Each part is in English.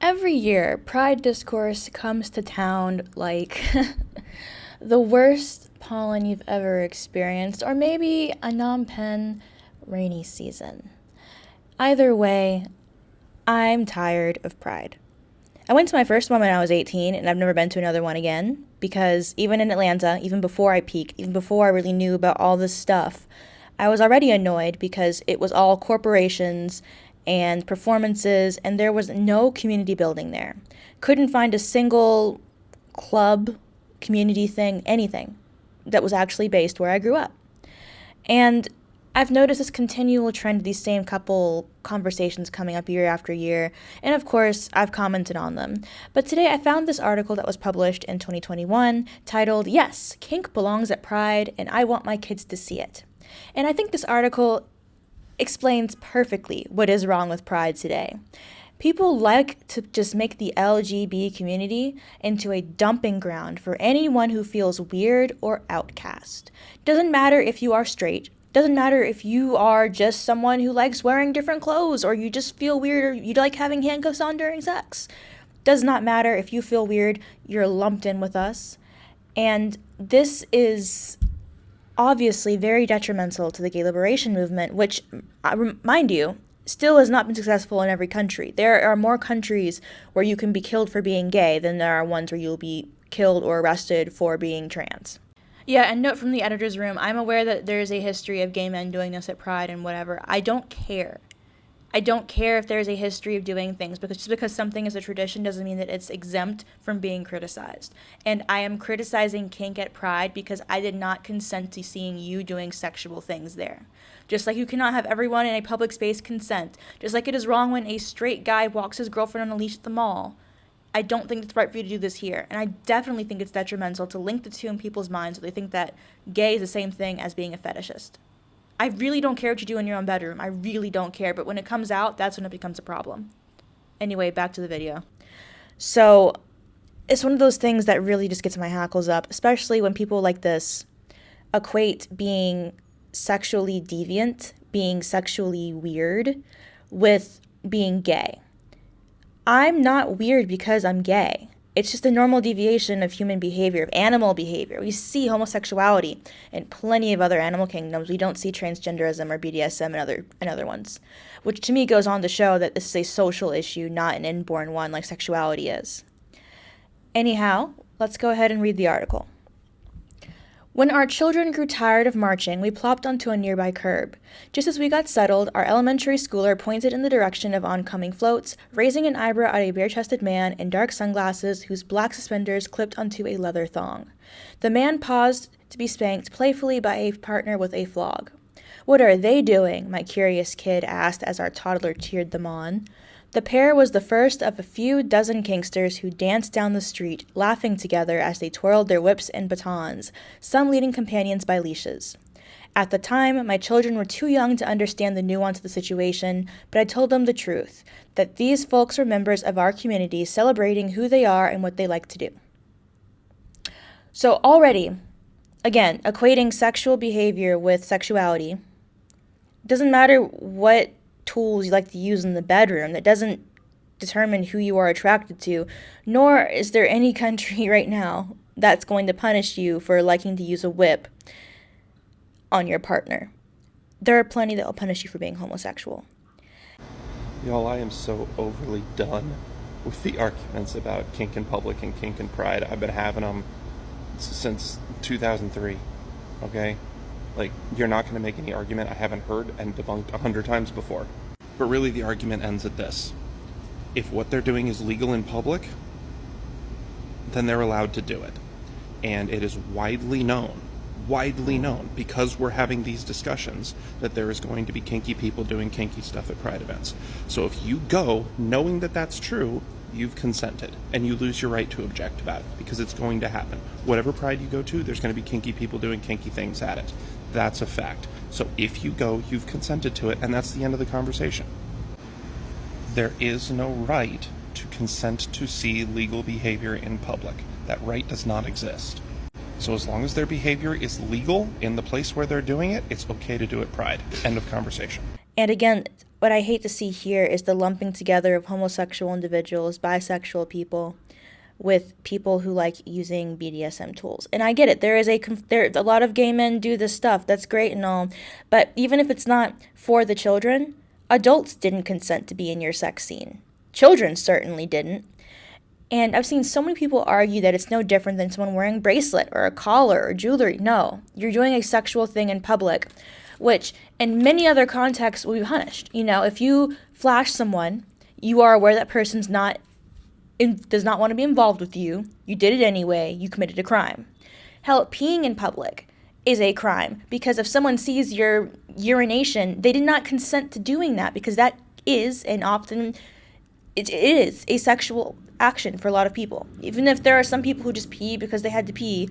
Every year, Pride discourse comes to town like the worst pollen you've ever experienced, or maybe a Phnom Penh rainy season. Either way, I'm tired of Pride. I went to my first one when I was 18, and I've never been to another one again because even in Atlanta, even before I peaked, even before I really knew about all this stuff, I was already annoyed because it was all corporations and performances, and there was no community building there. Couldn't find a single club, community thing, anything that was actually based where I grew up. And I've noticed this continual trend of these same couple conversations coming up year after year, and of course, I've commented on them. But today I found this article that was published in 2021 titled, "Yes, Kink Belongs at Pride, and I Want My Kids to See It." And I think this article explains perfectly what is wrong with Pride today. People like to just make the LGB community into a dumping ground for anyone who feels weird or outcast. Doesn't matter if you are straight, doesn't matter if you are just someone who likes wearing different clothes or you just feel weird or you like having handcuffs on during sex. Does not matter if you feel weird, you're lumped in with us. And this is obviously very detrimental to the gay liberation movement, which, mind you, still has not been successful in every country. There are more countries where you can be killed for being gay than there are ones where you'll be killed or arrested for being trans. Yeah, and note from the editor's room, I'm aware that there's a history of gay men doing this at Pride and whatever. I don't care. I don't care if there's a history of doing things, because just because something is a tradition doesn't mean that it's exempt from being criticized. And I am criticizing kink at Pride because I did not consent to seeing you doing sexual things there. Just like you cannot have everyone in a public space consent. Just like it is wrong when a straight guy walks his girlfriend on a leash at the mall. I don't think it's right for you to do this here. And I definitely think it's detrimental to link the two in people's minds so they think that gay is the same thing as being a fetishist. I really don't care what you do in your own bedroom. I really don't care. But when it comes out, that's when it becomes a problem. Anyway, back to the video. So it's one of those things that really just gets my hackles up, especially when people like this equate being sexually deviant, being sexually weird, with being gay. I'm not weird because I'm gay. It's just a normal deviation of human behavior, of animal behavior. We see homosexuality in plenty of other animal kingdoms. We don't see transgenderism or BDSM in other ones, which to me goes on to show that this is a social issue, not an inborn one like sexuality is. Anyhow, let's go ahead and read the article. When our children grew tired of marching, we plopped onto a nearby curb. Just as we got settled, our elementary schooler pointed in the direction of oncoming floats, raising an eyebrow at a bare-chested man in dark sunglasses whose black suspenders clipped onto a leather thong. The man paused to be spanked playfully by a partner with a flog. "What are they doing?" my curious kid asked as our toddler cheered them on. The pair was the first of a few dozen kinksters who danced down the street, laughing together as they twirled their whips and batons, some leading companions by leashes. At the time, my children were too young to understand the nuance of the situation, but I told them the truth, that these folks were members of our community celebrating who they are and what they like to do. So already, again, equating sexual behavior with sexuality, doesn't matter what tools you like to use in the bedroom. That doesn't determine who you are attracted to, nor is there any country right now that's going to punish you for liking to use a whip on your partner. There are plenty that will punish you for being homosexual. Y'all, I am so overly done with the arguments about kink in public and kink in Pride. I've been having them since 2003, okay? Like, you're not going to make any argument I haven't heard and debunked 100 times before. But really, the argument ends at this. If what they're doing is legal in public, then they're allowed to do it. And it is widely known, because we're having these discussions, that there is going to be kinky people doing kinky stuff at Pride events. So if you go knowing that that's true, you've consented, and you lose your right to object about it, because it's going to happen. Whatever Pride you go to, there's going to be kinky people doing kinky things at it. That's a fact. So if you go, you've consented to it, and that's the end of the conversation. There is no right to consent to see legal behavior in public. That right does not exist. So as long as their behavior is legal in the place where they're doing it, it's okay to do at Pride. End of conversation. And again, what I hate to see here is the lumping together of homosexual individuals, bisexual people, with people who like using BDSM tools. And I get it. A lot of gay men do this stuff. That's great and all. But even if it's not for the children, adults didn't consent to be in your sex scene. Children certainly didn't. And I've seen so many people argue that it's no different than someone wearing a bracelet or a collar or jewelry. No, you're doing a sexual thing in public, which in many other contexts will be punished. If you flash someone, you are aware that person's does not want to be involved with you. You did it anyway. You committed a crime. Hell, peeing in public is a crime because if someone sees your urination, they did not consent to doing that because that is, and often it is, a sexual action for a lot of people. Even if there are some people who just pee because they had to pee,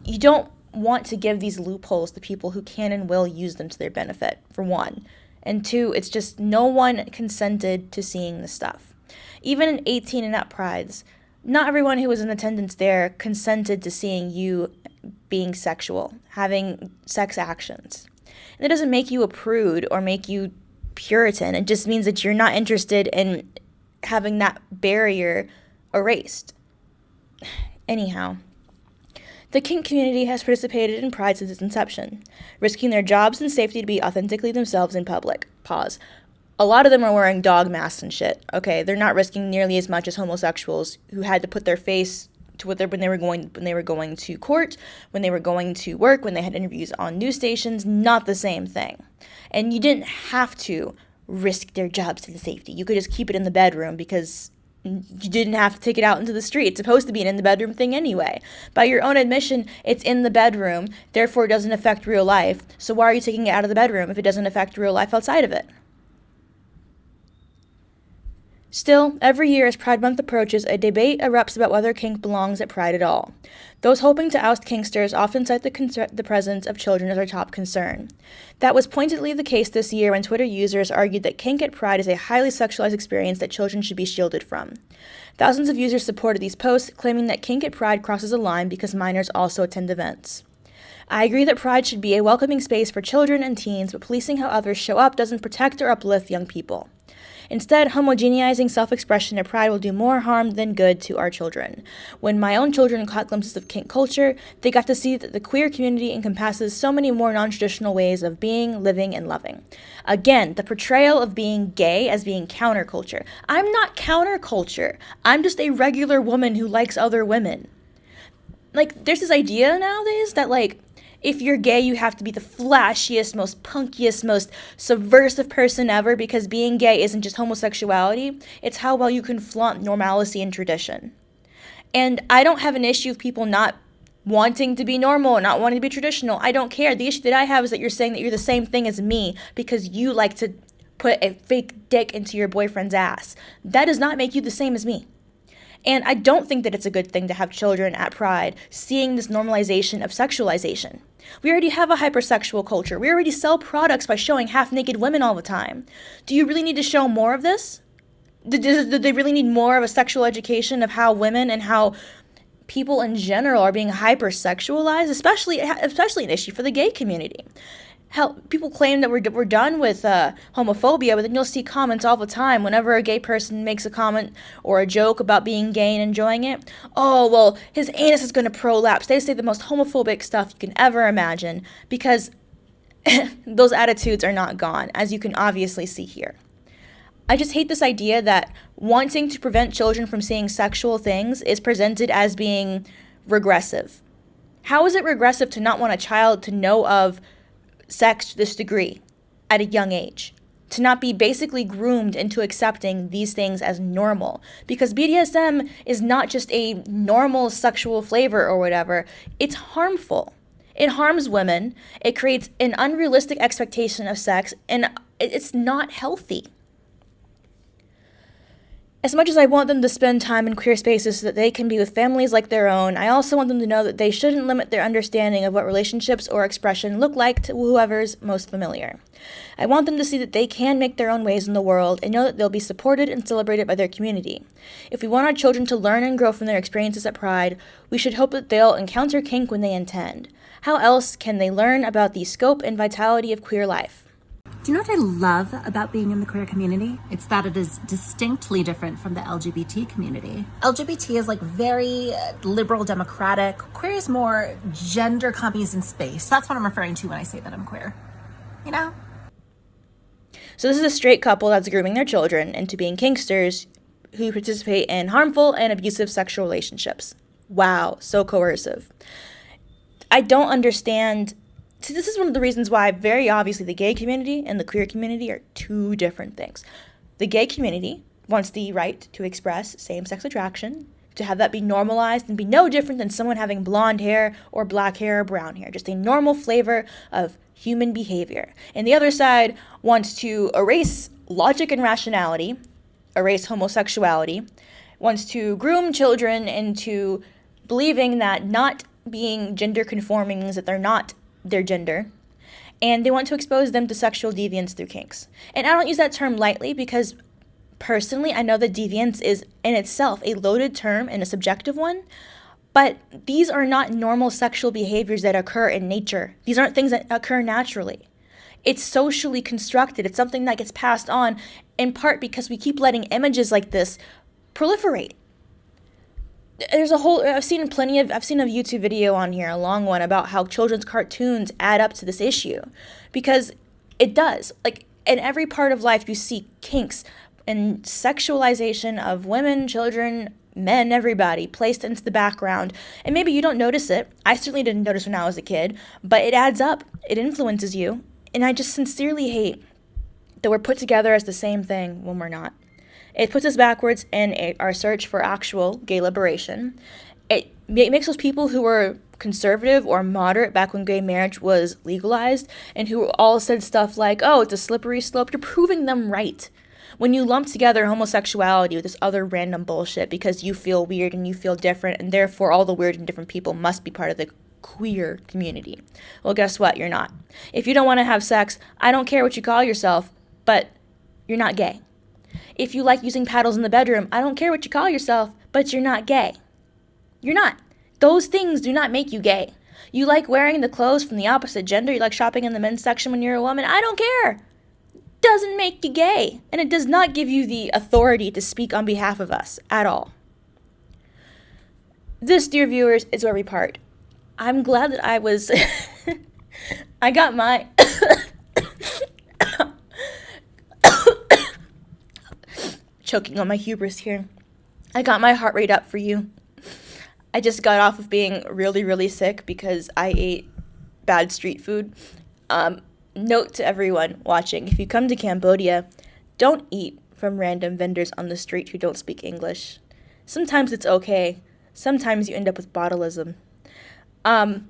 you don't want to give these loopholes to people who can and will use them to their benefit, for one. And two, it's just no one consented to seeing the stuff. Even in 18 and up prides, not everyone who was in attendance there consented to seeing you being sexual, having sex actions. And it doesn't make you a prude or make you Puritan. It just means that you're not interested in having that barrier erased. Anyhow, the kink community has participated in Pride since its inception, risking their jobs and safety to be authentically themselves in public. Pause. A lot of them are wearing dog masks and shit. Okay, they're not risking nearly as much as homosexuals who had to put their face to when they were going to court, when they were going to work, when they had interviews on news stations. Not the same thing. And you didn't have to risk their jobs to the safety. You could just keep it in the bedroom because you didn't have to take it out into the street. It's supposed to be an in-the-bedroom thing anyway. By your own admission, it's in the bedroom, therefore it doesn't affect real life. So why are you taking it out of the bedroom if it doesn't affect real life outside of it? Still, every year as Pride Month approaches, a debate erupts about whether kink belongs at Pride at all. Those hoping to oust kinksters often cite the presence of children as their top concern. That was pointedly the case this year when Twitter users argued that kink at Pride is a highly sexualized experience that children should be shielded from. Thousands of users supported these posts, claiming that kink at Pride crosses a line because minors also attend events. I agree that Pride should be a welcoming space for children and teens, but policing how others show up doesn't protect or uplift young people. Instead, homogeneizing self-expression at Pride will do more harm than good to our children. When my own children caught glimpses of kink culture, they got to see that the queer community encompasses so many more non-traditional ways of being, living, and loving. Again, the portrayal of being gay as being counterculture. I'm not counterculture. I'm just a regular woman who likes other women. There's this idea nowadays that, if you're gay, you have to be the flashiest, most punkiest, most subversive person ever because being gay isn't just homosexuality. It's how well you can flaunt normalcy and tradition. And I don't have an issue with people not wanting to be normal or not wanting to be traditional. I don't care. The issue that I have is that you're saying that you're the same thing as me because you like to put a fake dick into your boyfriend's ass. That does not make you the same as me. And I don't think that it's a good thing to have children at Pride seeing this normalization of sexualization. We already have a hypersexual culture. We already sell products by showing half-naked women all the time. Do you really need to show more of this? Do they really need more of a sexual education of how women and how people in general are being hypersexualized, especially an issue for the gay community? Hell, people claim that we're done with homophobia, but then you'll see comments all the time whenever a gay person makes a comment or a joke about being gay and enjoying it. Oh, well, his anus is going to prolapse. They say the most homophobic stuff you can ever imagine because those attitudes are not gone, as you can obviously see here. I just hate this idea that wanting to prevent children from seeing sexual things is presented as being regressive. How is it regressive to not want a child to know of sex to this degree at a young age? To not be basically groomed into accepting these things as normal. Because BDSM is not just a normal sexual flavor or whatever. It's harmful. It harms women. It creates an unrealistic expectation of sex, and it's not healthy. As much as I want them to spend time in queer spaces so that they can be with families like their own, I also want them to know that they shouldn't limit their understanding of what relationships or expression look like to whoever's most familiar. I want them to see that they can make their own ways in the world and know that they'll be supported and celebrated by their community. If we want our children to learn and grow from their experiences at Pride, we should hope that they'll encounter kink when they intend. How else can they learn about the scope and vitality of queer life? Do you know what I love about being in the queer community? It's that it is distinctly different from the LGBT community. LGBT is like very liberal, democratic. Queer is more gender commies in space. That's what I'm referring to when I say that I'm queer. You know? So this is a straight couple that's grooming their children into being kinksters who participate in harmful and abusive sexual relationships. Wow, so coercive. I don't understand. See, this is one of the reasons why, very obviously, the gay community and the queer community are two different things. The gay community wants the right to express same-sex attraction, to have that be normalized and be no different than someone having blonde hair or black hair or brown hair, just a normal flavor of human behavior. And the other side wants to erase logic and rationality, erase homosexuality, wants to groom children into believing that not being gender conforming means that they're not their gender, and they want to expose them to sexual deviance through kinks. And I don't use that term lightly because personally I know that deviance is in itself a loaded term and a subjective one, but these are not normal sexual behaviors that occur in nature. These aren't things that occur naturally. It's socially constructed. It's something that gets passed on in part because we keep letting images like this proliferate. There's a whole, I've seen a YouTube video on here, a long one, about how children's cartoons add up to this issue. Because it does. Like, in every part of life, you see kinks and sexualization of women, children, men, everybody, placed into the background. And maybe you don't notice it. I certainly didn't notice when I was a kid. But it adds up. It influences you. And I just sincerely hate that we're put together as the same thing when we're not. It puts us backwards in our search for actual gay liberation. It makes those people who were conservative or moderate back when gay marriage was legalized and who all said stuff like, oh, it's a slippery slope, you're proving them right. When you lump together homosexuality with this other random bullshit because you feel weird and you feel different, and therefore all the weird and different people must be part of the queer community. Well, guess what? You're not. If you don't want to have sex, I don't care what you call yourself, but you're not gay. If you like using paddles in the bedroom, I don't care what you call yourself, but you're not gay. You're not. Those things do not make you gay. You like wearing the clothes from the opposite gender, you like shopping in the men's section when you're a woman, I don't care. Doesn't make you gay. And it does not give you the authority to speak on behalf of us at all. This, dear viewers, is where we part. I'm glad that I was... I got my... choking on my hubris here. I got my heart rate up for you. I just got off of being really, really sick because I ate bad street food. Note to everyone watching, if you come to Cambodia, don't eat from random vendors on the street who don't speak English. Sometimes it's okay. Sometimes you end up with botulism. I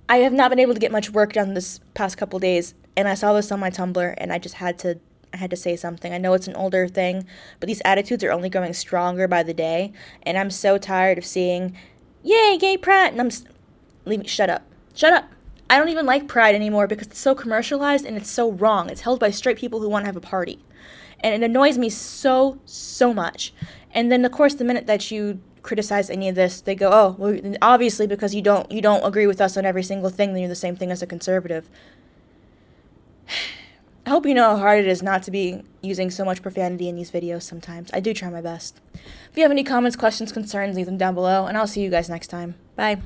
have not been able to get much work done this past couple days, and I saw this on my Tumblr, and I had to say something. I know it's an older thing, but these attitudes are only growing stronger by the day, and I'm so tired of seeing, yay, gay pride, and shut up. I don't even like pride anymore because it's so commercialized and it's so wrong. It's held by straight people who want to have a party. And it annoys me so, so much. And then, of course, the minute that you criticize any of this, they go, oh, well, obviously because you don't agree with us on every single thing, then you're the same thing as a conservative. I hope you know how hard it is not to be using so much profanity in these videos sometimes. I do try my best. If you have any comments, questions, concerns, leave them down below, and I'll see you guys next time. Bye.